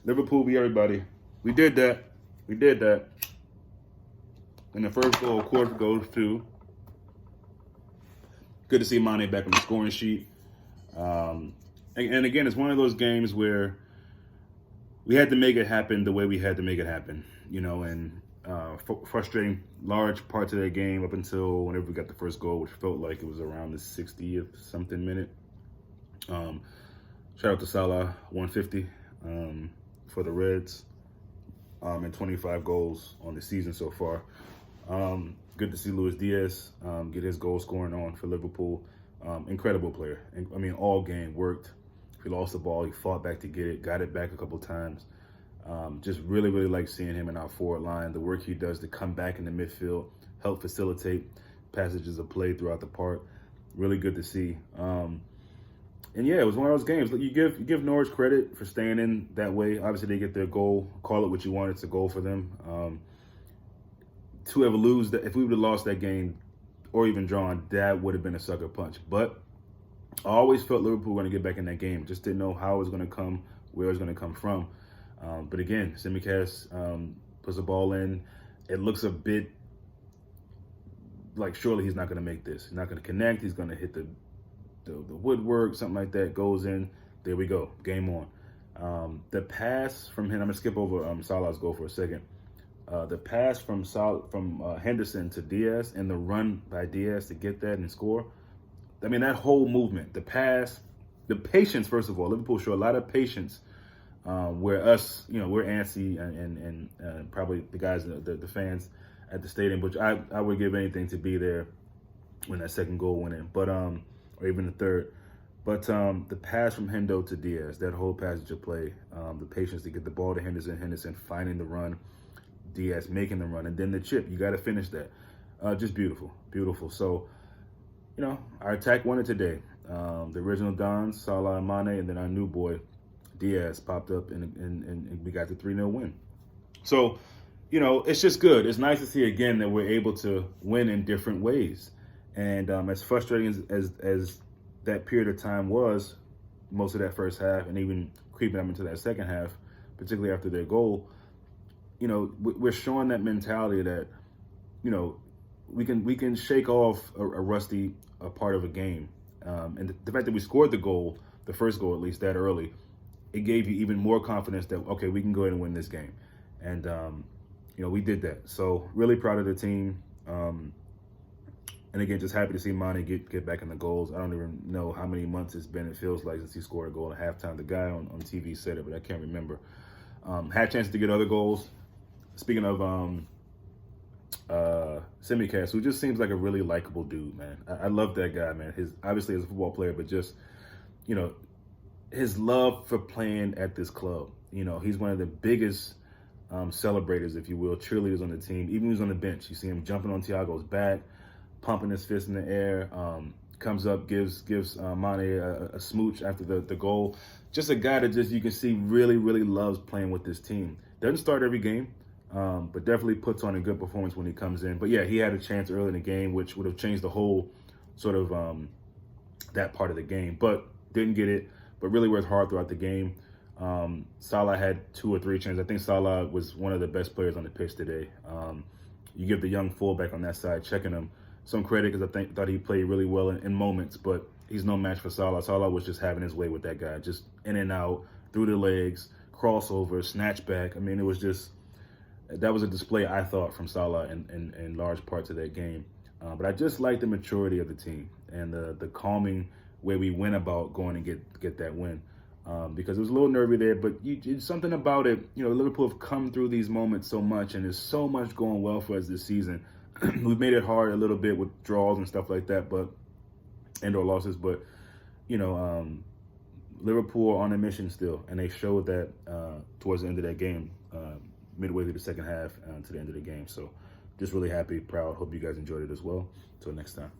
Liverpool beat everybody. We did that. We did that. And the first goal, of course, goes to. Good to see Manè back on the scoring sheet. And again, it's one of those games where we had to make it happen the way we had to make it happen, and frustrating large parts of that game up until whenever we got the first goal, which felt like it was around the 60th something minute. Shout out to Salah, 150 for the Reds, and 25 goals on the season so far. Good to see Luis Diaz get his goal scoring on for Liverpool. Incredible player. I mean, all game worked. If he lost the ball, he fought back to get it, got it back a couple times. Just really, really like seeing him in our forward line. The work he does to come back in the midfield, help facilitate passages of play throughout the park. Really good to see. And yeah, it was one of those games. You give Norwich credit for staying in that way. Obviously, they get their goal. Call it what you want. It's a goal for them. To ever lose that, if we would have lost that game or even drawn, that would have been a sucker punch. But I always felt Liverpool were going to get back in that game. Just didn't know how it was going to come, where it was going to come from. But again, Simicast puts the ball in. It looks a bit like surely he's not going to make this. He's not going to connect. He's going to hit the woodwork, something like that. Goes in. There we go. Game on. The pass from him. I'm going to skip over Salah's goal for a second. The pass from Henderson to Diaz and the run by Diaz to get that and score. I mean, that whole movement, the pass, the patience, first of all. Liverpool show a lot of patience where us, we're antsy and probably the guys, the fans at the stadium, which I would give anything to be there when that second goal went in, but or even the third. But the pass from Hendo to Diaz, that whole passage of play, the patience to get the ball to Henderson finding the run, Diaz making the run, and then the chip. You got to finish that. Just beautiful, beautiful. So, our attack won it today. The original Dons, Salah and Manè, and then our new boy, Diaz, popped up, and we got the 3-0 win. So, it's just good. It's nice to see, again, that we're able to win in different ways. And as frustrating as that period of time was, most of that first half, and even creeping up into that second half, particularly after their goal, we're showing that mentality that, we can shake off a rusty part of a game. And the fact that we scored the first goal at least that early, it gave you even more confidence that, okay, we can go ahead and win this game. And, we did that. So really proud of the team. And again, just happy to see Manè get back in the goals. I don't even know how many months it's been, it feels like, since he scored a goal at halftime. The guy on TV said it, but I can't remember. Had chances to get other goals. Speaking of Simicast, who just seems like a really likable dude, man. I love that guy, man. Obviously as a football player, but just, his love for playing at this club. He's one of the biggest celebrators, if you will, cheerleaders on the team. Even when he's on the bench, you see him jumping on Thiago's back, pumping his fist in the air, comes up, gives Manè a smooch after the goal. Just a guy that you can see really, really loves playing with this team. Doesn't start every game, but definitely puts on a good performance when he comes in. But yeah, he had a chance early in the game, which would have changed the whole sort of that part of the game, but didn't get it, but really worked hard throughout the game. Salah had 2 or 3 chances. I think Salah was one of the best players on the pitch today. You give the young fullback on that side, checking him, some credit because I thought he played really well in moments, but he's no match for Salah. Salah was just having his way with that guy, just in and out, through the legs, crossover, snatch back. I mean, it was just, that was a display, I thought, from Salah in large parts of that game. But I just like the maturity of the team and the calming way we went about going and get that win. Because it was a little nervy there, but something about it, Liverpool have come through these moments so much, and there's so much going well for us this season. We've made it hard a little bit with draws and stuff like that, and/or losses, but, Liverpool are on a mission still, and they showed that towards the end of that game, midway through the second half to the end of the game. So just really happy, proud. Hope you guys enjoyed it as well. Until next time.